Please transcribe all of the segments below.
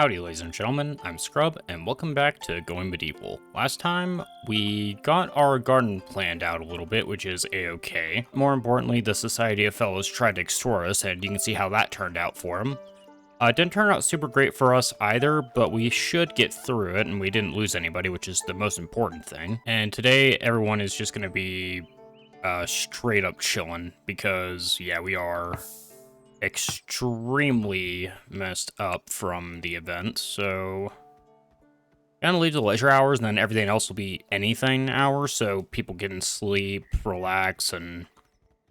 Howdy ladies and gentlemen, I'm Scrub, and welcome back to Going Medieval. Last time, we got our garden planned out a little bit, which is a-okay. More importantly, the Society of Fellows tried to extort us, and you can see how that turned out for them. It didn't turn out super great for us either, but we should get through it, and we didn't lose anybody, which is the most important thing. And today, everyone is just going to be straight up chilling, because, yeah, we are extremely messed up from the event, so gonna leave the leisure hours, and then everything else will be anything hours, so people can sleep, relax, and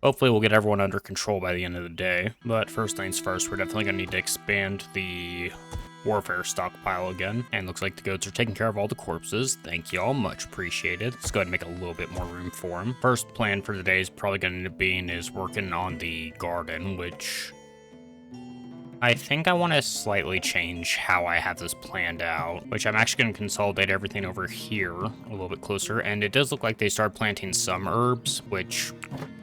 hopefully we'll get everyone under control by the end of the day. But first things first, we're definitely gonna need to expand the warfare stockpile again, and looks like the goats are taking care of all the corpses. Thank y'all, much appreciated. Let's go ahead and make a little bit more room for them. First plan for today is probably gonna end up being is working on the garden, which I think I want to slightly change how I have this planned out, which I'm actually going to consolidate everything over here a little bit closer, and it does look like they start planting some herbs, which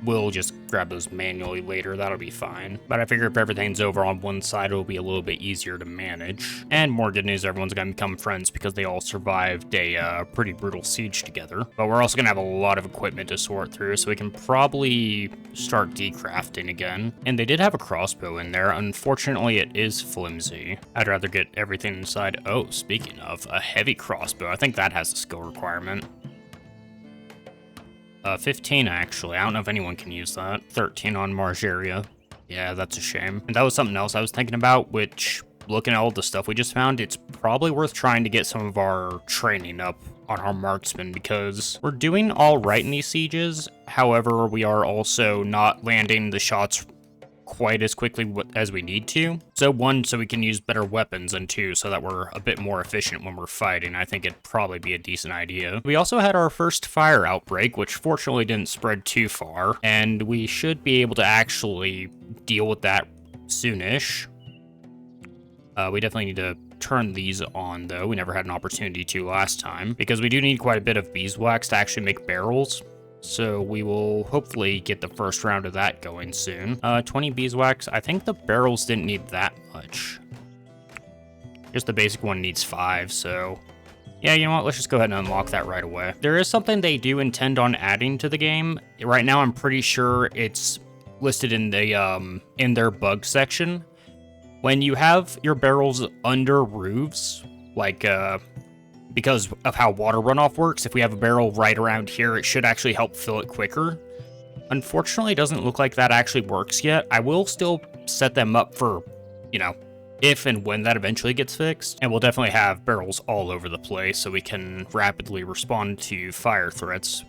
we'll just grab those manually later, that'll be fine. But I figure if everything's over on one side, it'll be a little bit easier to manage. And more good news, everyone's going to become friends because they all survived a pretty brutal siege together. But we're also going to have a lot of equipment to sort through, so we can probably start decrafting again. And they did have a crossbow in there. Unfortunately, it is flimsy. I'd rather get everything inside. Oh, speaking of, a heavy crossbow. I think that has a skill requirement. 15 actually. I don't know if anyone can use that. 13 on Margeria. Yeah, that's a shame. And that was something else I was thinking about, which, looking at all the stuff we just found, it's probably worth trying to get some of our training up on our marksmen, because we're doing all right in these sieges. However, we are also not landing the shots quite as quickly as we need to. So one, so we can use better weapons, and two, so that we're a bit more efficient when we're fighting. I think it'd probably be a decent idea. We also had our first fire outbreak, which fortunately didn't spread too far, and we should be able to actually deal with that soonish. We definitely need to turn these on, though. We never had an opportunity to last time, because we do need quite a bit of beeswax to actually make barrels. So we will hopefully get the first round of that going soon. 20 beeswax. I think the barrels didn't need that much. Just the basic one needs 5, so yeah, you know what? Let's just go ahead and unlock that right away. There is something they do intend on adding to the game. Right now, I'm pretty sure it's listed in the in their bug section. When you have your barrels under roofs, like because of how water runoff works, if we have a barrel right around here, it should actually help fill it quicker. Unfortunately, it doesn't look like that actually works yet. I will still set them up for, you know, if and when that eventually gets fixed. And we'll definitely have barrels all over the place so we can rapidly respond to fire threats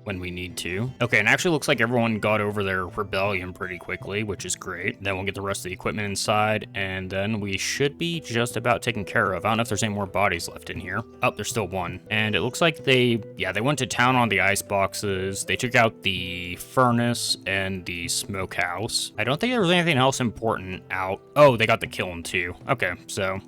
when we need to. Okay, and actually looks like everyone got over their rebellion pretty quickly, which is great. Then we'll get the rest of the equipment inside, and then we should be just about taken care of. I don't know if there's any more bodies left in here. Oh, there's still one. And it looks like they went to town on the ice boxes. They took out the furnace and the smokehouse. I don't think there was anything else important out. Oh, they got the kiln too. Okay, so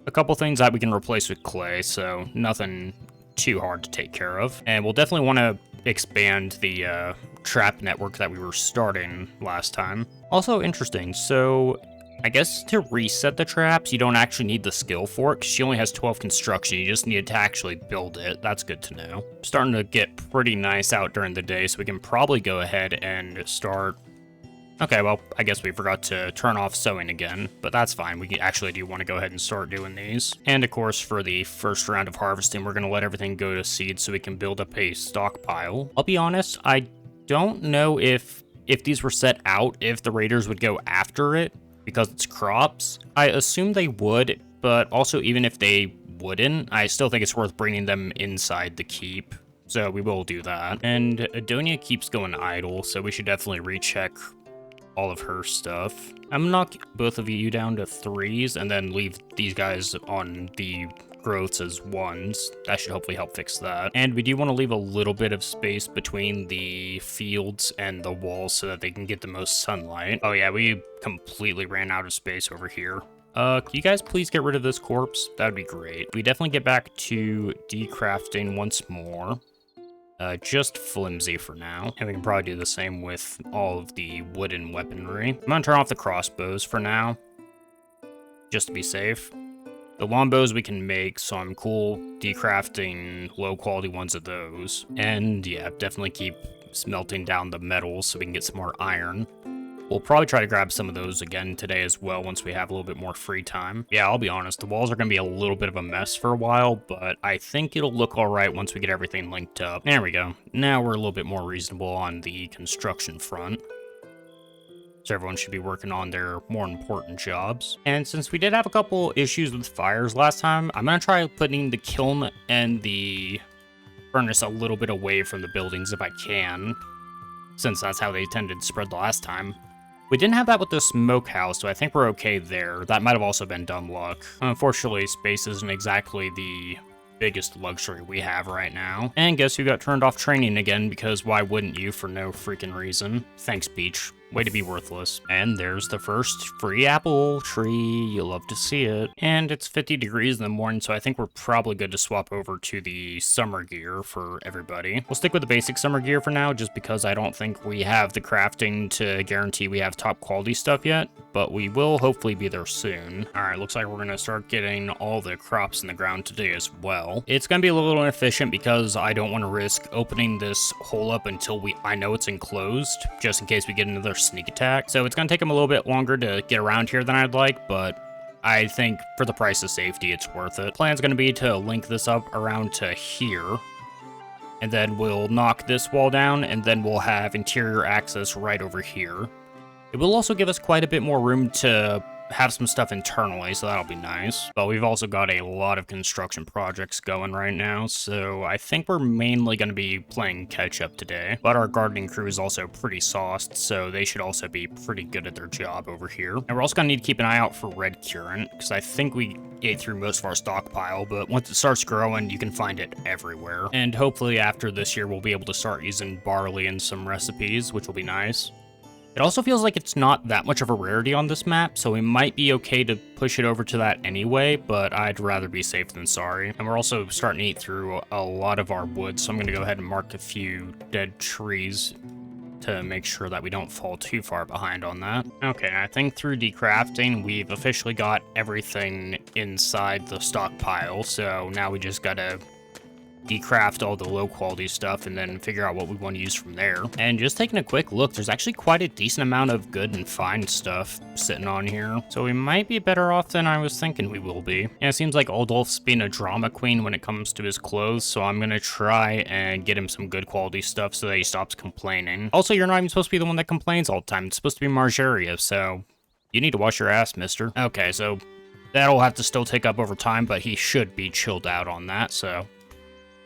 a couple things that we can replace with clay, so nothing too hard to take care of. And we'll definitely want to expand the trap network that we were starting last time. Also interesting, so I guess to reset the traps, you don't actually need the skill for it, because she only has 12 construction. You just need to actually build it. That's good to know. Starting to get pretty nice out during the day, so we can probably go ahead and start. Okay, well, I guess we forgot to turn off sewing again, but that's fine. We actually do want to go ahead and start doing these. And of course, for the first round of harvesting, we're going to let everything go to seed so we can build up a stockpile. I'll be honest, I don't know if these were set out, if the raiders would go after it because it's crops. I assume they would, but also even if they wouldn't, I still think it's worth bringing them inside the keep. So we will do that. And Adonia keeps going idle, so we should definitely recheck all of her stuff. I'm gonna knock both of you down to 3s and then leave these guys on the growths as 1s. That should hopefully help fix that. And we do want to leave a little bit of space between the fields and the walls so that they can get the most sunlight. Oh yeah, we completely ran out of space over here. Can you guys please get rid of this corpse? That would be great. We definitely get back to decrafting once more. Just flimsy for now. And we can probably do the same with all of the wooden weaponry. I'm gonna turn off the crossbows for now, just to be safe. The longbows, we can make some cool decrafting low quality ones of those. And yeah, definitely keep smelting down the metals so we can get some more iron. We'll probably try to grab some of those again today as well once we have a little bit more free time. Yeah, I'll be honest, the walls are going to be a little bit of a mess for a while, but I think it'll look alright once we get everything linked up. There we go. Now we're a little bit more reasonable on the construction front. So everyone should be working on their more important jobs. And since we did have a couple issues with fires last time, I'm going to try putting the kiln and the furnace a little bit away from the buildings if I can, since that's how they tended to spread the last time. We didn't have that with the smokehouse, so I think we're okay there. That might have also been dumb luck. Unfortunately, space isn't exactly the biggest luxury we have right now. And guess who got turned off training again, because why wouldn't you for no freaking reason? Thanks, Beach. Way to be worthless. And there's the first free apple tree. You'll love to see it. And it's 50 degrees in the morning, so I think we're probably good to swap over to the summer gear for everybody. We'll stick with the basic summer gear for now, just because I don't think we have the crafting to guarantee we have top quality stuff yet, but we will hopefully be there soon. All right, looks like we're gonna start getting all the crops in the ground today as well. It's gonna be a little inefficient because I don't want to risk opening this hole up until I know it's enclosed, just in case we get another sneak attack. So it's gonna take them a little bit longer to get around here than I'd like, but I think for the price of safety, it's worth it. Plan's gonna be to link this up around to here, and then we'll knock this wall down, and then we'll have interior access right over here. It will also give us quite a bit more room to have some stuff internally, so that'll be nice. But we've also got a lot of construction projects going right now, so I think we're mainly going to be playing catch-up today. But our gardening crew is also pretty sauced, so they should also be pretty good at their job over here. And we're also going to need to keep an eye out for red currant, because I think we ate through most of our stockpile, but once it starts growing, you can find it everywhere. And hopefully after this year, we'll be able to start using barley in some recipes, which will be nice. It also feels like it's not that much of a rarity on this map, so we might be okay to push it over to that anyway, but I'd rather be safe than sorry. And we're also starting to eat through a lot of our wood, so I'm going to go ahead and mark a few dead trees to make sure that we don't fall too far behind on that. Okay, I think through decrafting, we've officially got everything inside the stockpile, so now we just gotta decraft all the low quality stuff and then figure out what we want to use from there. And just taking a quick look, there's actually quite a decent amount of good and fine stuff sitting on here, so we might be better off than I was thinking we will be. Yeah, it seems like Oldulf's being a drama queen when it comes to his clothes, so I'm gonna try and get him some good quality stuff so that he stops complaining. Also, you're not even supposed to be the one that complains all the time. It's supposed to be Margeria, so you need to wash your ass, mister. Okay, so that'll have to still take up over time, but he should be chilled out on that, so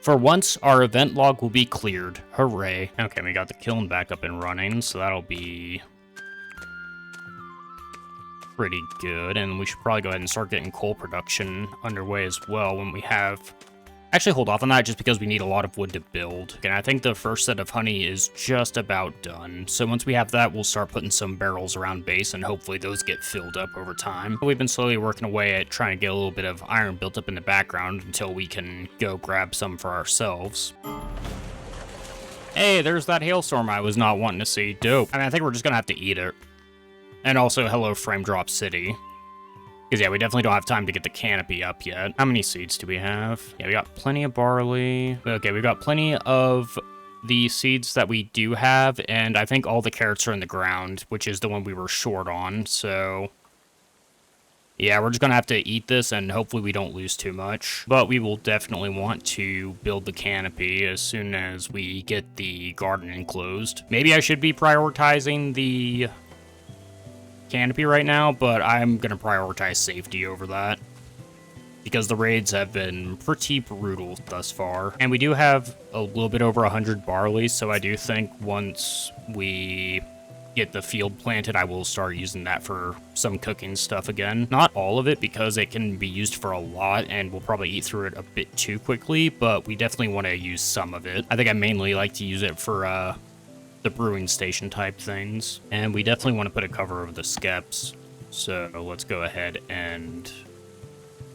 for once, our event log will be cleared. Hooray. Okay, we got the kiln back up and running, so that'll be pretty good. And we should probably go ahead and start getting coal production underway as well when we have... Actually, hold off on that just because we need a lot of wood to build. And I think the first set of honey is just about done. So once we have that, we'll start putting some barrels around base and hopefully those get filled up over time. We've been slowly working away at trying to get a little bit of iron built up in the background until we can go grab some for ourselves. Hey, there's that hailstorm I was not wanting to see. Dope. I mean, I think we're just gonna have to eat it. And also, hello, Frame Drop City. Because, yeah, we definitely don't have time to get the canopy up yet. How many seeds do we have? Yeah, we got plenty of barley. Okay, we've got plenty of the seeds that we do have, and I think all the carrots are in the ground, which is the one we were short on, so... Yeah, we're just gonna have to eat this, and hopefully we don't lose too much. But we will definitely want to build the canopy as soon as we get the garden enclosed. Maybe I should be prioritizing the canopy right now, but I'm gonna prioritize safety over that because the raids have been pretty brutal thus far. And we do have a little bit over 100 barley, so I do think once we get the field planted, I will start using that for some cooking stuff again. Not all of it, because it can be used for a lot, and we'll probably eat through it a bit too quickly, but we definitely want to use some of it. I think I mainly like to use it for the brewing station type things, and we definitely want to put a cover over the skeps. So let's go ahead and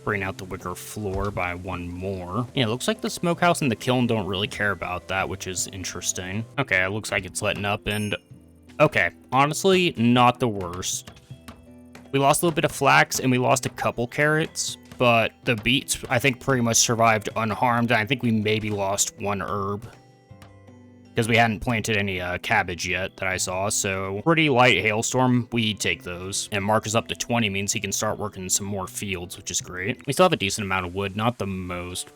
bring out the wicker floor by one more. Yeah, it looks like the smokehouse and the kiln don't really care about that, which is interesting. Okay, it looks like it's letting up, and okay, honestly, not the worst. We lost a little bit of flax, and we lost a couple carrots, but the beets, I think, pretty much survived unharmed. And I think we maybe lost one herb, because we hadn't planted any cabbage yet that I saw, so pretty light hailstorm, we take those. And Mark is up to 20 means he can start working some more fields, which is great. We still have a decent amount of wood, not the most.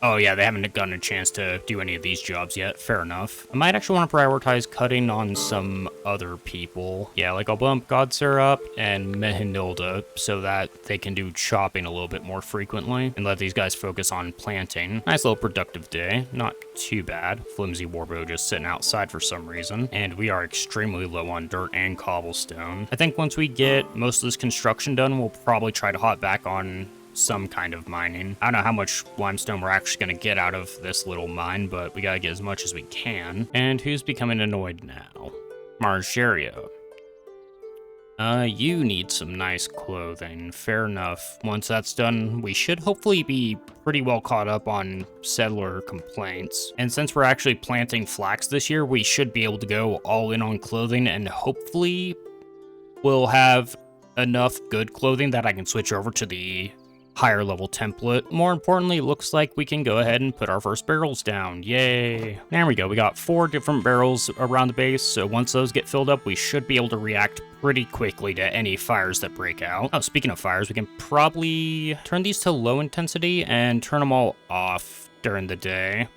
Oh yeah, they haven't gotten a chance to do any of these jobs yet. Fair enough. I might actually want to prioritize cutting on some other people. Yeah, like I'll bump Godser up and Mehenilda so that they can do chopping a little bit more frequently and let these guys focus on planting. Nice little productive day. Not too bad. Flimsy Warbow just sitting outside for some reason. And we are extremely low on dirt and cobblestone. I think once we get most of this construction done, we'll probably try to hop back on some kind of mining. I don't know how much limestone we're actually going to get out of this little mine, but we got to get as much as we can. And who's becoming annoyed now? Margeria. You need some nice clothing. Fair enough. Once that's done, we should hopefully be pretty well caught up on settler complaints. And since we're actually planting flax this year, we should be able to go all in on clothing, and hopefully we'll have enough good clothing that I can switch over to the higher level template. More importantly, it looks like we can go ahead and put our first barrels down. Yay. There we go. We got 4 different barrels around the base, so once those get filled up, we should be able to react pretty quickly to any fires that break out. Oh, speaking of fires, we can probably turn these to low intensity and turn them all off during the day.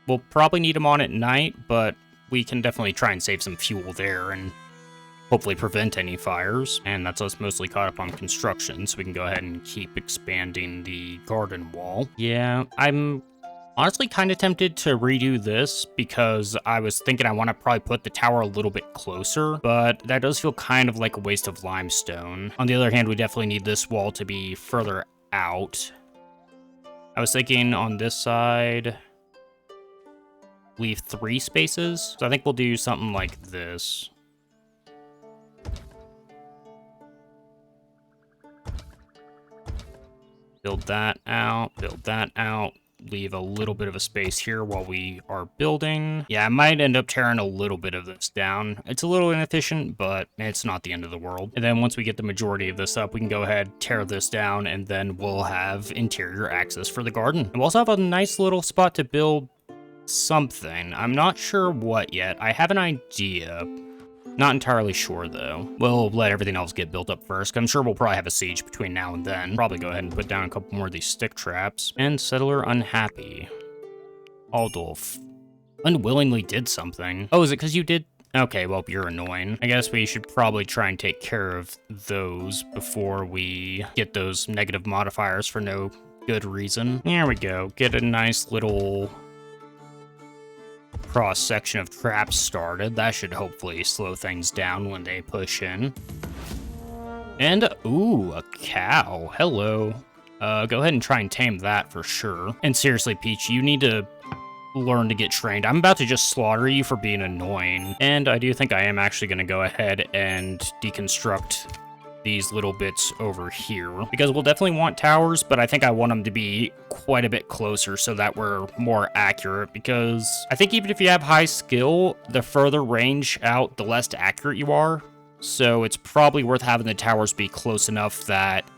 We'll probably need them on at night, but we can definitely try and save some fuel there and hopefully prevent any fires. And that's us mostly caught up on construction, so we can go ahead and keep expanding the garden wall. Yeah, I'm honestly kind of tempted to redo this because I was thinking I want to probably put the tower a little bit closer, but that does feel kind of like a waste of limestone. On the other hand, we definitely need this wall to be further out. I was thinking on this side, leave 3 spaces. So I think we'll do something like this. Build that out, leave a little bit of a space here while we are building. Yeah, I might end up tearing a little bit of this down. It's a little inefficient, but it's not the end of the world. And then once we get the majority of this up, we can go ahead, tear this down, and then we'll have interior access for the garden. And we'll also have a nice little spot to build something. I'm not sure what yet. I have an idea. Not entirely sure, though. We'll let everything else get built up first. I'm sure we'll probably have a siege between now and then. Probably go ahead and put down a couple more of these stick traps. And settler unhappy. Aldolf unwillingly did something. Oh, is it because you did? Okay, well, you're annoying. I guess we should probably try and take care of those before we get those negative modifiers for no good reason. There we go. Get a nice little cross-section of traps started. That should hopefully slow things down when they push in. And, ooh, a cow. Hello. Go ahead and try and tame that for sure. And seriously, Peach, you need to learn to get trained. I'm about to just slaughter you for being annoying. And I do think I am actually going to go ahead and deconstruct these little bits over here, because we'll definitely want towers, but I think I want them to be quite a bit closer so that we're more accurate, because I think even if you have high skill, the further range out, the less accurate you are. So it's probably worth having the towers be close enough that,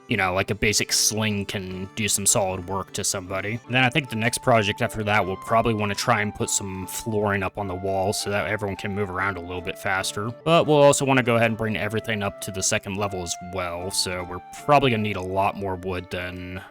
you know, like a basic sling can do some solid work to somebody. And then I think the next project after that, we'll probably want to try and put some flooring up on the wall so that everyone can move around a little bit faster. But we'll also want to go ahead and bring everything up to the 2nd level as well, so we're probably going to need a lot more wood than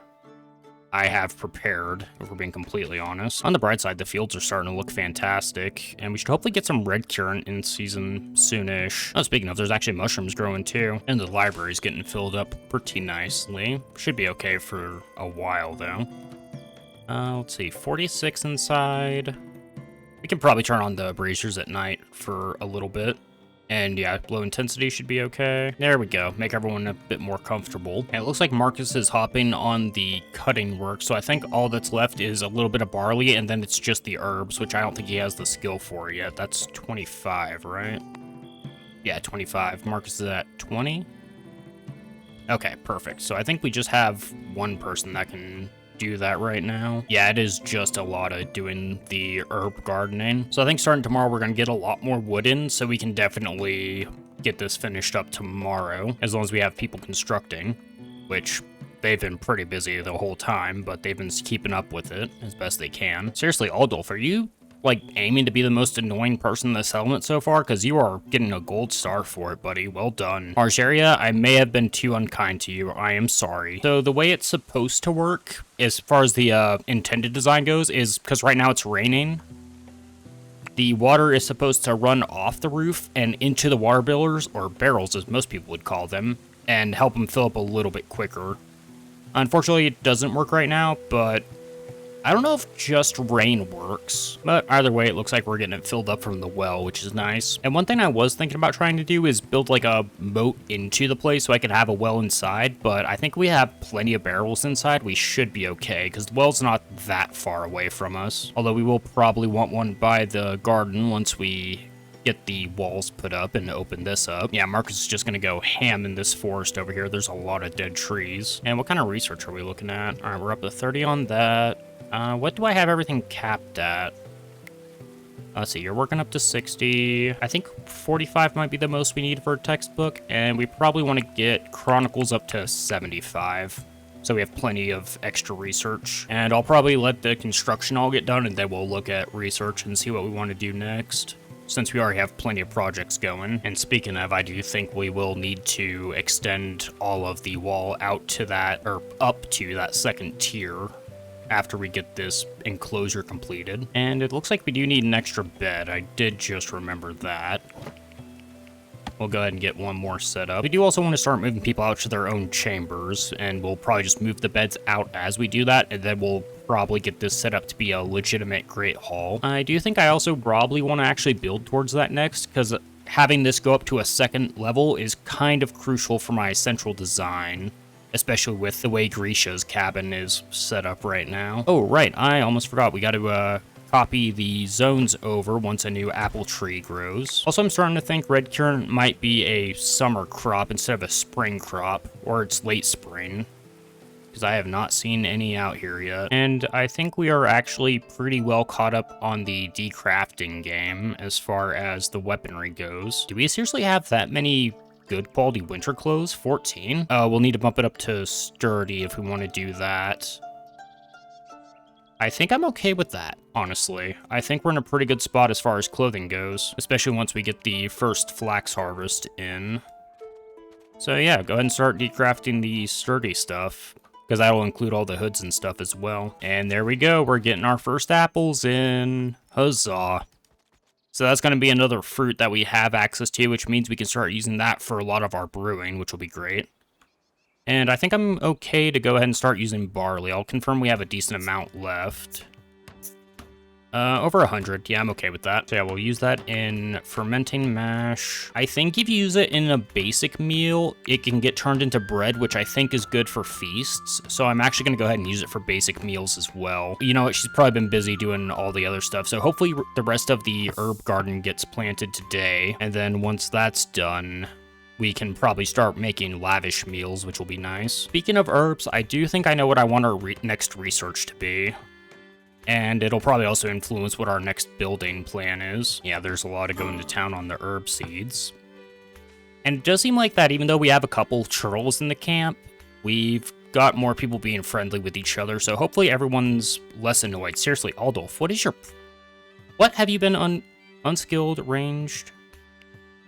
I have prepared, if we're being completely honest. On the bright side, the fields are starting to look fantastic, and we should hopefully get some red currant in season soonish. Oh, speaking of, there's actually mushrooms growing too, and the library's getting filled up pretty nicely. Should be okay for a while, though. Let's see, 46 inside. We can probably turn on the braziers at night for a little bit. And yeah, low intensity should be okay. There we go. Make everyone a bit more comfortable. And it looks like Marcus is hopping on the cutting work, so I think all that's left is a little bit of barley, and then it's just the herbs, which I don't think he has the skill for yet. That's 25, right? Yeah, 25. Marcus is at 20? Okay, perfect. So I think we just have one person that can do that right now. Yeah, it is just a lot of doing the herb gardening. So I think starting tomorrow, we're going to get a lot more wood in, so we can definitely get this finished up tomorrow, as long as we have people constructing. which they've been pretty busy the whole time, but they've been keeping up with it as best they can. Seriously, Aldolf, are you, like, aiming to be the most annoying person in the settlement so far? Because you are getting a gold star for it, buddy. Well done. Margeria, I may have been too unkind to you. I am sorry. So the way it's supposed to work, as far as the intended design goes, is because right now it's raining. The water is supposed to run off the roof and into the water barrels, or barrels as most people would call them, and help them fill up a little bit quicker. Unfortunately, it doesn't work right now, but I don't know if just rain works. But either way, it looks like we're getting it filled up from the well, which is nice. And one thing I was thinking about trying to do is build like a moat into the place so I could have a well inside, but I think we have plenty of barrels inside. We should be okay, because the well's not that far away from us. Although we will probably want one by the garden once we get the walls put up and open this up. Yeah, Marcus is just gonna go ham in this forest over here. There's a lot of dead trees. And what kind of research are we looking at? All right, we're up to 30 on that. What do I have everything capped at? Let's see, you're working up to 60. I think 45 might be the most we need for a textbook, and we probably want to get Chronicles up to 75. So we have plenty of extra research. And I'll probably let the construction all get done, and then we'll look at research and see what we want to do next, since we already have plenty of projects going. And speaking of, I do think we will need to extend all of the wall out to that, or up to that second tier after we get this enclosure completed. And it looks like we do need an extra bed. I did just remember that. We'll go ahead and get one more set up. We do also want to start moving people out to their own chambers, and we'll probably just move the beds out as we do that, and then we'll probably get this set up to be a legitimate great hall. I do think I also probably want to actually build towards that next, because having this go up to a second level is kind of crucial for my central design, especially with the way Grisha's cabin is set up right now. Oh, right, I almost forgot. We got to copy the zones over once a new apple tree grows. Also, I'm starting to think red currant might be a summer crop instead of a spring crop, or it's late spring, because I have not seen any out here yet. And I think we are actually pretty well caught up on the decrafting game as far as the weaponry goes. Do we seriously have that many good quality winter clothes? 14? We'll need to bump it up to sturdy if we want to do that. I think I'm okay with that, honestly. I think we're in a pretty good spot as far as clothing goes, especially once we get the first flax harvest in. So yeah, go ahead and start decrafting the sturdy stuff, because that'll include all the hoods and stuff as well. And there we go, we're getting our first apples in. Huzzah. So that's going to be another fruit that we have access to, which means we can start using that for a lot of our brewing, which will be great. And I think I'm okay to go ahead and start using barley. I'll confirm we have a decent amount left. Over 100. Yeah, I'm okay with that. So yeah, we'll use that in fermenting mash. I think if you use it in a basic meal, it can get turned into bread, which I think is good for feasts. So I'm actually going to go ahead and use it for basic meals as well. You know what? She's probably been busy doing all the other stuff. So hopefully the rest of the herb garden gets planted today. And then once that's done, we can probably start making lavish meals, which will be nice. Speaking of herbs, I do think I know what I want our next research to be. And it'll probably also influence what our next building plan is. Yeah, there's a lot of going to town on the herb seeds. And it does seem like that even though we have a couple churls in the camp, we've got more people being friendly with each other, so hopefully everyone's less annoyed. Seriously, Aldolf, what is your... What have you been unskilled, ranged?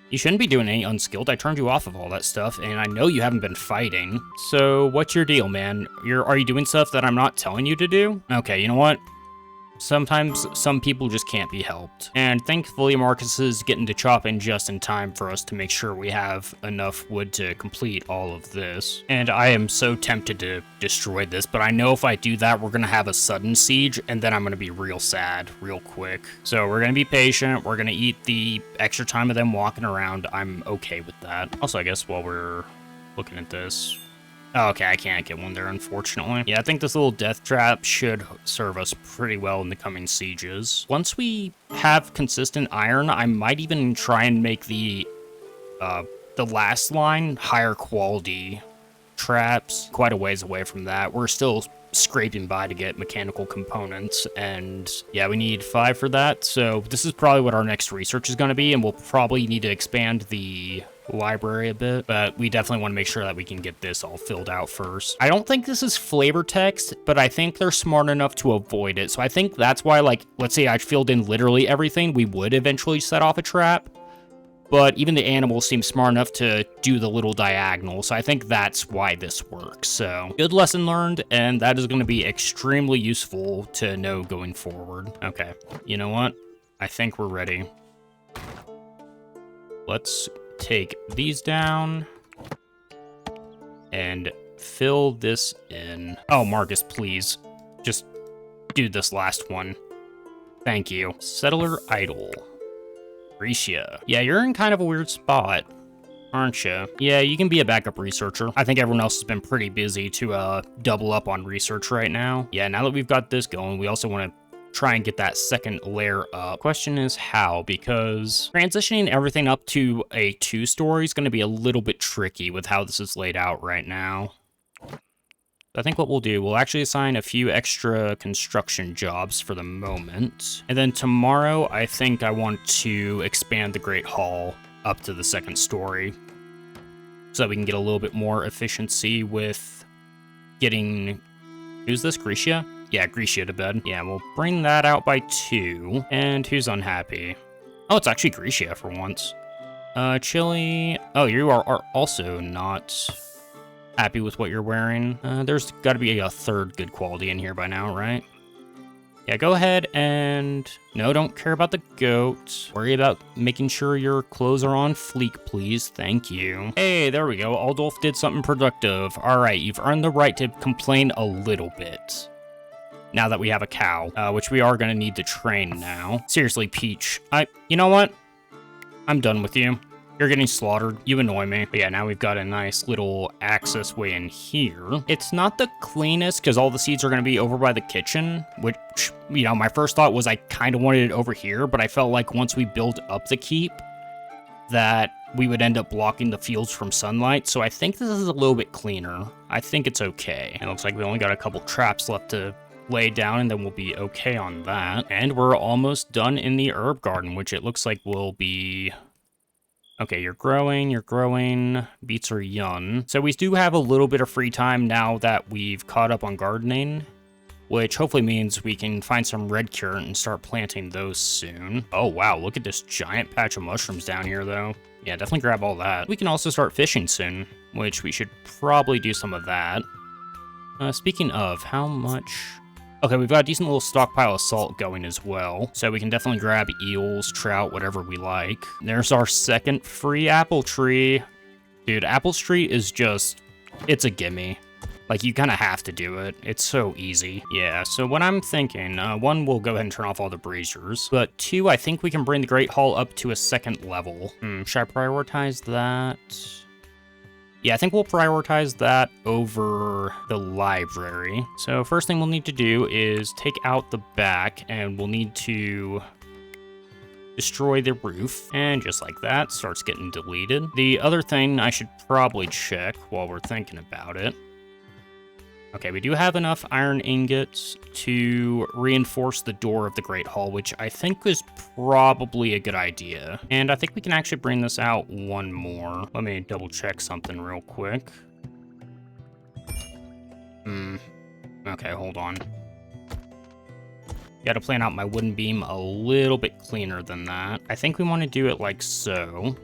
You shouldn't be doing any unskilled. I turned you off of all that stuff, and I know you haven't been fighting. So, what's your deal, man? Are you doing stuff that I'm not telling you to do? Okay, you know what? Sometimes some people just can't be helped. And thankfully Marcus is getting to chop in just in time for us to make sure we have enough wood to complete all of this. And I am so tempted to destroy this, but I know if I do that, we're gonna have a sudden siege, and then I'm gonna be real sad real quick. So we're gonna be patient, we're gonna eat the extra time of them walking around. I'm okay with that. Also, I guess while we're looking at this, oh, okay, I can't get one there, unfortunately. Yeah, I think this little death trap should serve us pretty well in the coming sieges. Once we have consistent iron, I might even try and make the last line higher quality traps. Quite a ways away from that. We're still scraping by to get mechanical components, and yeah, we need 5 for that. So this is probably what our next research is going to be, and we'll probably need to expand the library a bit, but we definitely want to make sure that we can get this all filled out first. I don't think this is flavor text, but I think they're smart enough to avoid it. So I think that's why, like, let's say I filled in literally everything, we would eventually set off a trap. But even the animals seem smart enough to do the little diagonal, so I think that's why this works. So, good lesson learned, and that is going to be extremely useful to know going forward. Okay, you know what? I think we're ready. Let's take these down and fill this in. Oh, Marcus, please. Just do this last one. Thank you. Settler idle. Risha. Yeah, you're in kind of a weird spot, aren't you? Yeah, you can be a backup researcher. I think everyone else has been pretty busy to double up on research right now. Yeah, now that we've got this going, we also want to try and get that second layer up. Question is how, because transitioning everything up to a 2-story is going to be a little bit tricky with how this is laid out right now. I think what we'll do, we'll actually assign a few extra construction jobs for the moment. And then tomorrow, I think I want to expand the Great Hall up to the 2nd story so that we can get a little bit more efficiency with getting... Who's this? Grisha? Yeah, Grisha to bed. Yeah, we'll bring that out by 2. And who's unhappy? Oh, it's actually Grisha for once. Chili... Oh, you are also not... happy with what you're wearing. There's got to be a 3rd good quality in here by now, right? Yeah, go ahead and... No, don't care about the goat. Worry about making sure your clothes are on fleek, please. Thank you. Hey, there we go. Aldolf did something productive. All right, you've earned the right to complain a little bit. Now that we have a cow, which we are going to need to train now. Seriously, Peach. You know what? I'm done with you. You're getting slaughtered. You annoy me. But yeah, now we've got a nice little access way in here. It's not the cleanest because all the seeds are going to be over by the kitchen, which, you know, my first thought was I kind of wanted it over here, but I felt like once we built up the keep, that we would end up blocking the fields from sunlight. So I think this is a little bit cleaner. I think it's okay. It looks like we only got a couple traps left to lay down, and then we'll be okay on that. And we're almost done in the herb garden, which it looks like will be... Okay, you're growing, beets are young. So we do have a little bit of free time now that we've caught up on gardening, which hopefully means we can find some red currant and start planting those soon. Oh wow, look at this giant patch of mushrooms down here though. Yeah, definitely grab all that. We can also start fishing soon, which we should probably do some of that. Speaking of, how much... Okay, we've got a decent little stockpile of salt going as well, so we can definitely grab eels, trout, whatever we like. There's our 2nd free apple tree. Dude, Apple Street is just, it's a gimme. Like, you kind of have to do it. It's so easy. Yeah, so what I'm thinking, 1, we'll go ahead and turn off all the braziers, but 2, I think we can bring the Great Hall up to a 2nd level. Should I prioritize that? Yeah, I think we'll prioritize that over the library. So first thing we'll need to do is take out the back, and we'll need to destroy the roof. And just like that, starts getting deleted. The other thing I should probably check while we're thinking about it. Okay, we do have enough iron ingots to reinforce the door of the Great Hall, which I think is probably a good idea. And I think we can actually bring this out 1 more. Let me double check something real quick. Okay, hold on. Gotta plan out my wooden beam a little bit cleaner than that. I think we want to do it like so.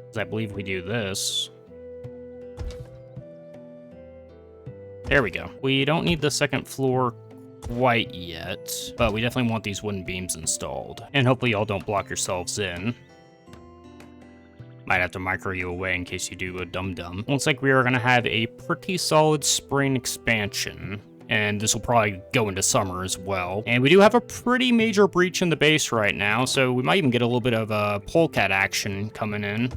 'Cause I believe we do this. There we go. We don't need the 2nd floor quite yet, but we definitely want these wooden beams installed. And hopefully y'all don't block yourselves in. Might have to micro you away in case you do a dum-dum. Looks like we are going to have a pretty solid spring expansion, and this will probably go into summer as well. And we do have a pretty major breach in the base right now, so we might even get a little bit of polecat action coming in.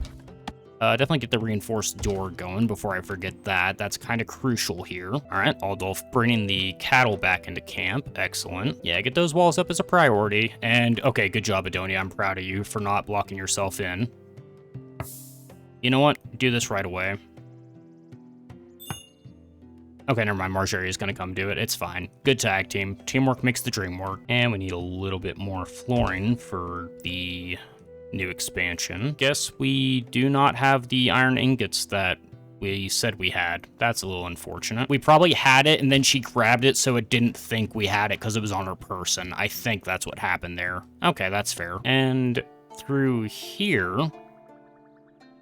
Definitely get the reinforced door going before I forget that. That's kind of crucial here. All right, Aldolf bringing the cattle back into camp. Excellent. Yeah, get those walls up as a priority. And okay, good job, Adonia. I'm proud of you for not blocking yourself in. You know what? Do this right away. Okay, never mind. Marjorie is going to come do it. It's fine. Good tag team. Teamwork makes the dream work. And we need a little bit more flooring for the new expansion. Guess we do not have the iron ingots that we said we had. That's a little unfortunate. We probably had it and then she grabbed it so it didn't think we had it because it was on her person. I think that's what happened there. Okay, that's fair. And through here,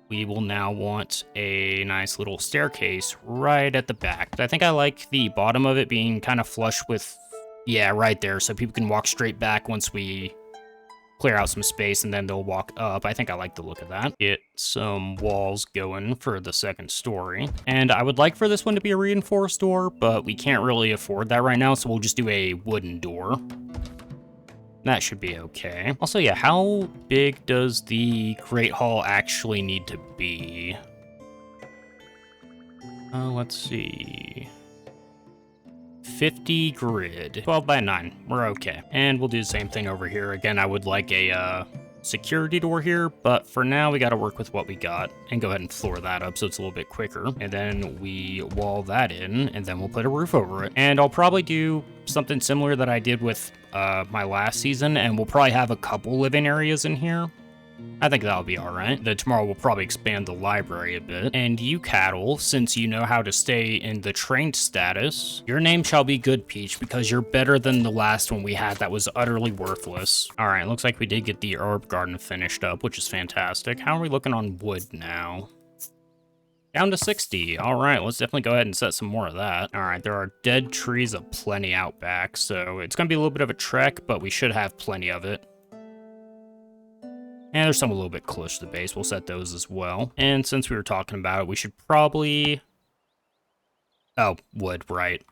we will now want a nice little staircase right at the back. I think I like the bottom of it being kind of flush with, yeah, right there, so people can walk straight back once we clear out some space and then they'll walk up. I think I like the look of that. Get some walls going for the second story. And I would like for this one to be a reinforced door, but we can't really afford that right now, so we'll just do a wooden door. That should be okay. Also, yeah, how big does the Great Hall actually need to be? Let's see. 50 grid. 12 by 9. We're okay. And we'll do the same thing over here. Again, I would like a security door here, but for now we got to work with what we got and go ahead and floor that up so it's a little bit quicker. And then we wall that in, and then we'll put a roof over it. And I'll probably do something similar that I did with my last season, and we'll probably have a couple living areas in here. I think that'll be alright. Then tomorrow we'll probably expand the library a bit. And you cattle, since you know how to stay in the trained status, your name shall be Good Peach because you're better than the last one we had that was utterly worthless. Alright, looks like we did get the herb garden finished up, which is fantastic. How are we looking on wood now? Down to 60. Alright, let's definitely go ahead and set some more of that. Alright, there are dead trees aplenty out back, so it's going to be a little bit of a trek, but we should have plenty of it. And there's some a little bit close to the base. We'll set those as well. And since we were talking about it, we should probably... Oh, wood, right.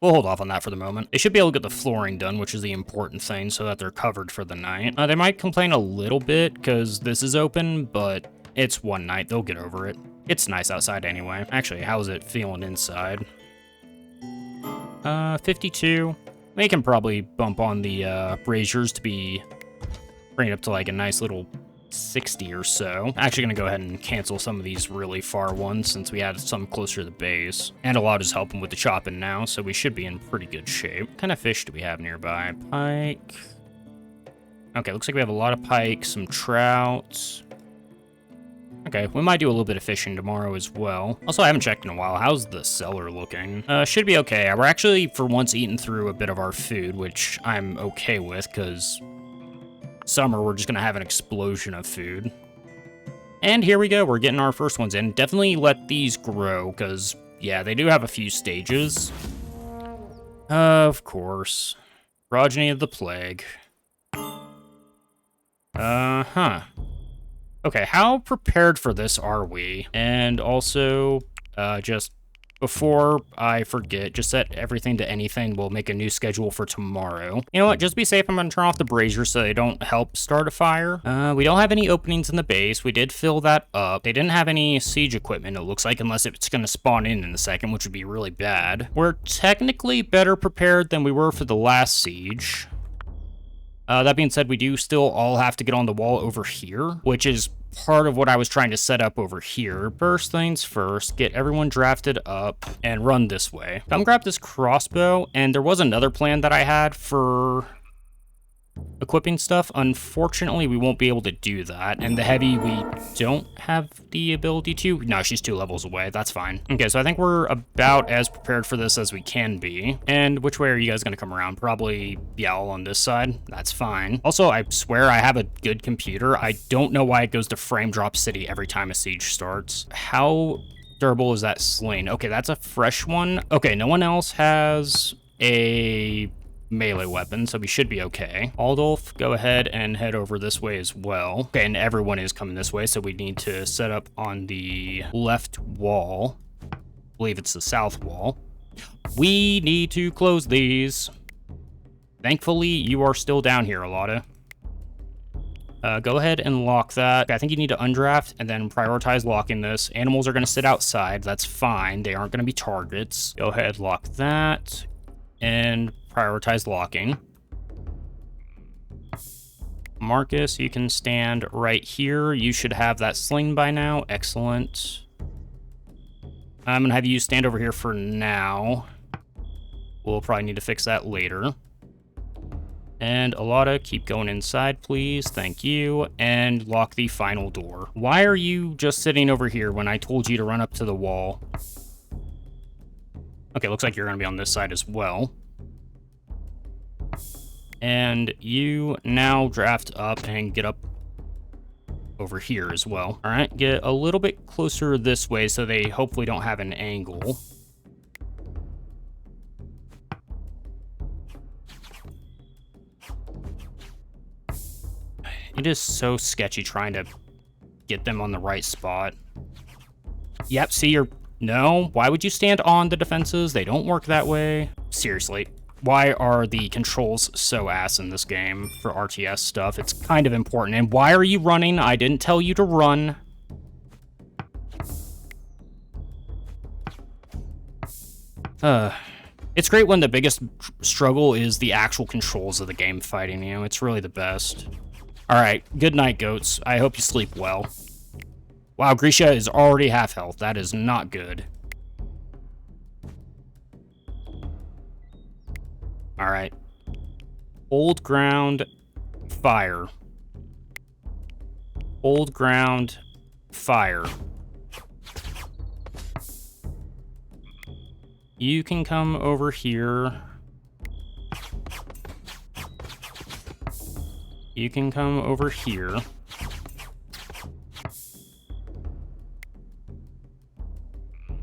We'll hold off on that for the moment. They should be able to get the flooring done, which is the important thing, so that they're covered for the night. They might complain a little bit, because this is open, but it's one night. They'll get over it. It's nice outside anyway. Actually, how's it feeling inside? 52. We can probably bump on the braziers to be... bring it up to like a nice little 60 or so. Actually gonna go ahead and cancel some of these really far ones since we had some closer to the base. And a lot is helping with the chopping now, so we should be in pretty good shape. What kind of fish do we have nearby? Pike. Okay, looks like we have a lot of pike, some trout. Okay, we might do a little bit of fishing tomorrow as well. Also, I haven't checked in a while. How's the cellar looking? Should be okay. We're actually, for once, eating through a bit of our food, which I'm okay with, because summer, we're just gonna have an explosion of food. And here we go, we're getting our first ones in. Definitely let these grow, because, yeah, they do have a few stages. Of course. Progeny of the plague. Okay, how prepared for this are we? And also, just before I forget, just set everything to anything. We'll make a new schedule for tomorrow. You know what? Just be safe. I'm going to turn off the braziers so they don't help start a fire. We don't have any openings in the base. We did fill that up. They didn't have any siege equipment, it looks like, unless it's going to spawn in a second, which would be really bad. We're technically better prepared than we were for the last siege. That being said, we do still all have to get on the wall over here, which is part of what I was trying to set up over here. First things first, get everyone drafted up and run this way. Come grab this crossbow, and there was another plan that I had for equipping stuff. Unfortunately, we won't be able to do that, and the heavy we don't have the ability to. No, she's 2 levels away. That's fine. Okay, so I think we're about as prepared for this as we can be. And which way are you guys gonna come around? Probably, yeah, all on this side. That's fine. Also, I swear I have a good computer. I don't know why it goes to frame drop city every time a siege starts. How durable is that sling? Okay, that's a fresh one. Okay, no one else has a melee weapon, so we should be okay. Aldolf, go ahead and head over this way as well. Okay, and everyone is coming this way, so we need to set up on the left wall. I believe it's the south wall. We need to close these. Thankfully, you are still down here, Alada. Go ahead and lock that. Okay, I think you need to undraft and then prioritize locking this. Animals are going to sit outside. That's fine. They aren't going to be targets. Go ahead, lock that. And prioritize locking. Marcus, you can stand right here. You should have that sling by now. Excellent. I'm gonna have you stand over here for now. We'll probably need to fix that later. And Alada, keep going inside, please. Thank you. And lock the final door. Why are you just sitting over here when I told you to run up to the wall? Okay, looks like you're going to be on this side as well. And you now draft up and get up over here as well. All right, get a little bit closer this way so they hopefully don't have an angle. It is so sketchy trying to get them on the right spot. Yep, see, no, why would you stand on the defenses? They don't work that way. Seriously, why are the controls so ass in this game for RTS stuff? It's kind of important. And why are you running? I didn't tell you to run. It's great when the biggest struggle is the actual controls of the game fighting you. It's really the best. All right, good night, goats. I hope you sleep well. Wow, Grisha is already half health. That is not good. All right. Old ground, fire. Old ground, fire. You can come over here. You can come over here.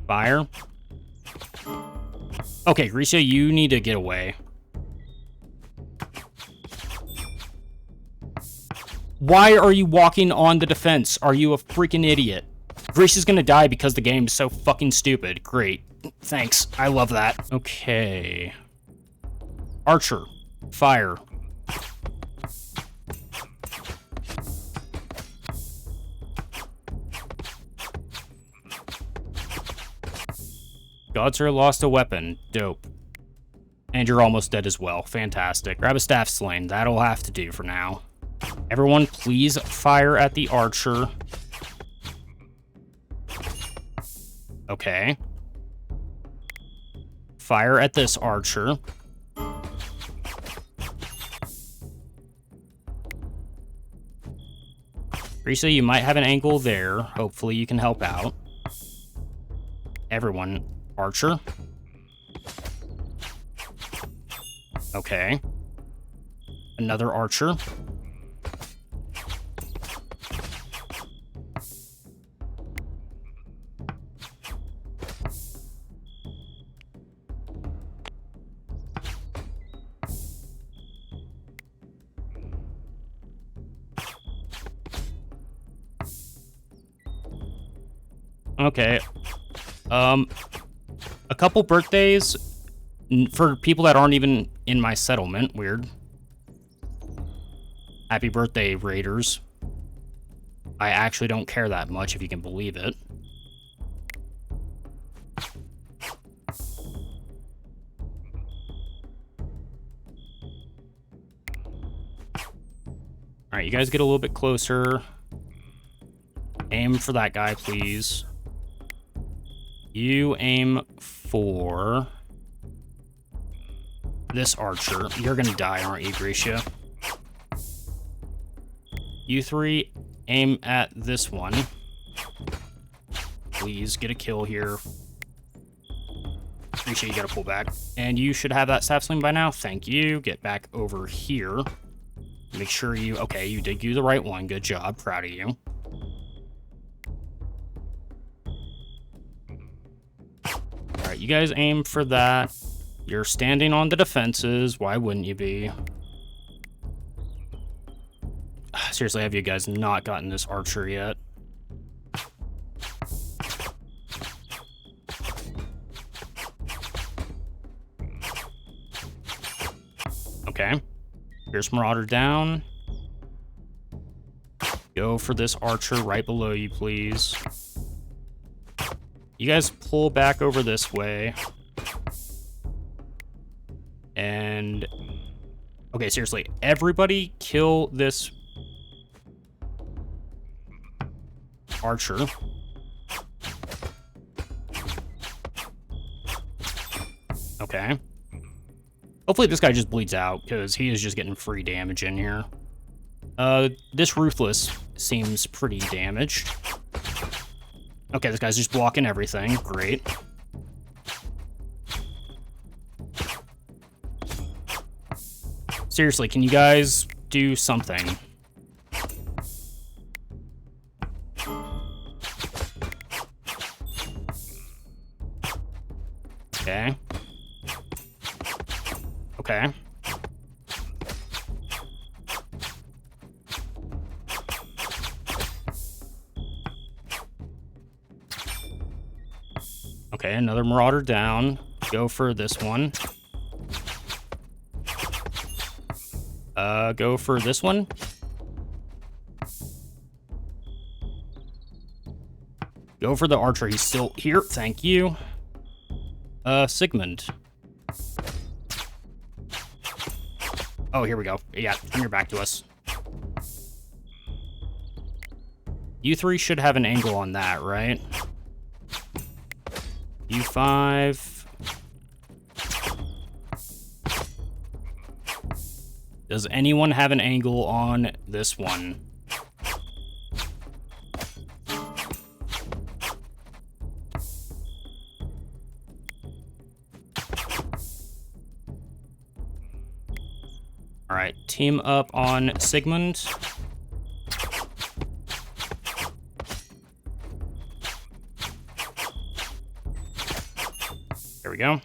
Fire. Okay, Grisha, you need to get away. Why are you walking on the defense? Are you a freaking idiot? Grisha's gonna die because the game is so fucking stupid. Great. Thanks. I love that. Okay. Archer. Fire. Godser lost a weapon. Dope. And you're almost dead as well. Fantastic. Grab a staff sling. That'll have to do for now. Everyone, please fire at the archer. Okay. Fire at this archer. Risa, you might have an angle there. Hopefully you can help out. Everyone, archer. Okay. Another archer. Okay. A couple birthdays for people that aren't even in my settlement. Weird. Happy birthday, Raiders. I actually don't care that much, if you can believe it. Alright, you guys get a little bit closer. Aim for that guy, please. You aim for this archer. You're gonna die, aren't you, Grisha? You three aim at this one. Please get a kill here. Grisha, you gotta pull back. And you should have that staff sling by now. Thank you. Get back over here. Make sure you... Okay, you did do the right one. Good job. Proud of you. Alright, you guys aim for that. You're standing on the defenses. Why wouldn't you be? Seriously, have you guys not gotten this archer yet? Okay. Here's Marauder down. Go for this archer right below you, please. You guys pull back over this way. And... Okay, seriously, everybody kill this archer. Okay. Hopefully this guy just bleeds out, because he is just getting free damage in here. This Ruthless seems pretty damaged. Okay, this guy's just blocking everything. Great. Seriously, can you guys do something? Okay. Okay. Okay, another Marauder down. Go for this one. Go for this one. Go for the Archer. He's still here. Thank you. Sigmund. Oh, here we go. Yeah, turn your back to us. You three should have an angle on that, right? You five. Does anyone have an angle on this one? All right, team up on Sigmund. There we go.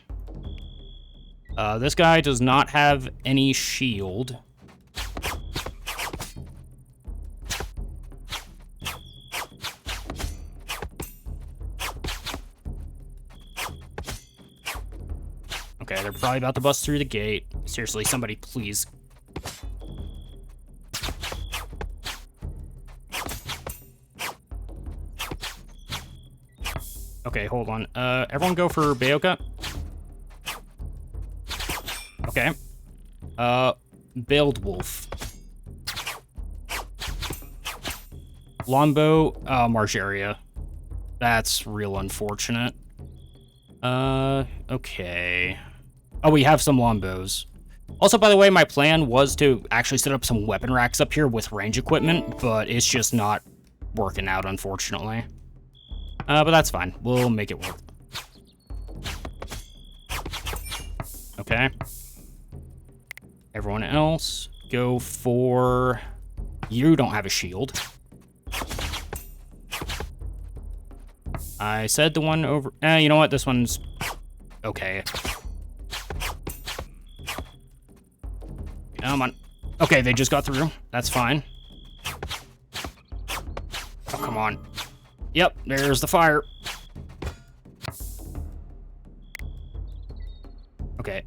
This guy does not have any shield. Okay, they're probably about to bust through the gate. Seriously, somebody please. Okay, hold on. Everyone go for Bayoka. Okay. Bailed Wolf. Longbow, Margeria. That's real unfortunate. Okay. Oh, we have some longbows. Also, by the way, my plan was to actually set up some weapon racks up here with range equipment, but it's just not working out, unfortunately. But that's fine. We'll make it work. Okay. Everyone else, go for... You don't have a shield. I said the one over... you know what? This one's... Okay. Come on. Okay, they just got through. That's fine. Oh, come on. Yep, there's the fire. Okay.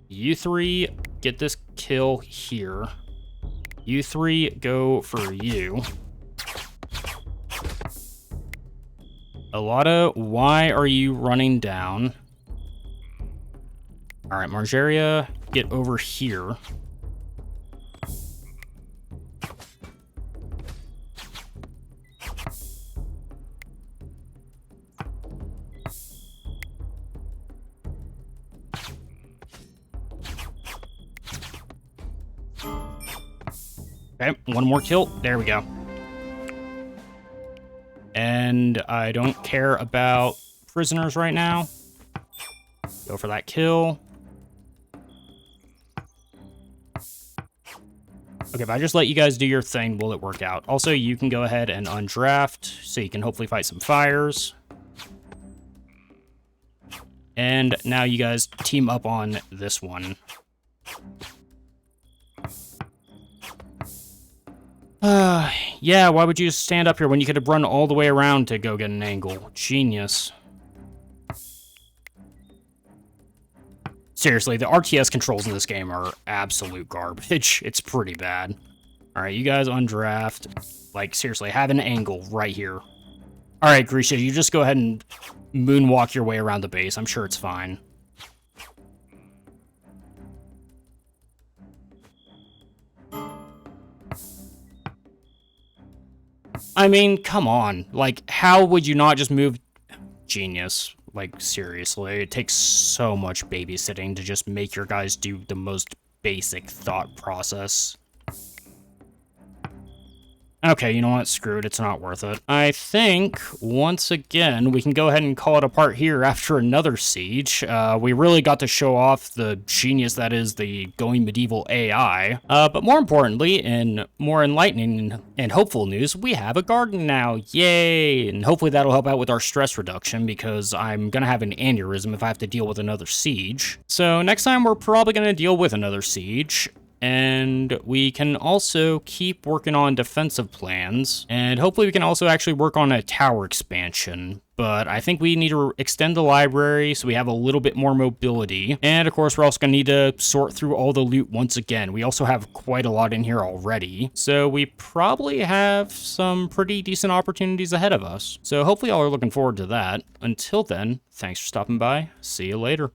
You three get this kill here. You three go for you. Alada, why are you running down? All right, Margeria, get over here. Okay, one more kill. There we go. And I don't care about prisoners right now. Go for that kill. Okay, if I just let you guys do your thing, will it work out? Also, you can go ahead and undraft, so you can hopefully fight some fires. And now you guys team up on this one. Yeah, why would you stand up here when you could have run all the way around to go get an angle? Genius. Seriously, the RTS controls in this game are absolute garbage. It's pretty bad. Alright, you guys undraft. Like, seriously, have an angle right here. Alright, Grisha, you just go ahead and moonwalk your way around the base. I'm sure it's fine. I mean, come on. Like, how would you not just move... Genius. Like, seriously, it takes so much babysitting to just make your guys do the most basic thought process. Okay, you know what? Screw it. It's not worth it. I think, once again, we can go ahead and call it apart here after another siege. We really got to show off the genius that is the going medieval AI. But more importantly, in more enlightening and hopeful news, we have a garden now. Yay! And hopefully that'll help out with our stress reduction, because I'm gonna have an aneurysm if I have to deal with another siege. So next time, we're probably gonna deal with another siege. And we can also keep working on defensive plans, and hopefully we can also actually work on a tower expansion. But I think we need to extend the library so we have a little bit more mobility. And of course, we're also going to need to sort through all the loot once again. We also have quite a lot in here already. So we probably have some pretty decent opportunities ahead of us. So hopefully y'all are looking forward to that. Until then, thanks for stopping by. See you later.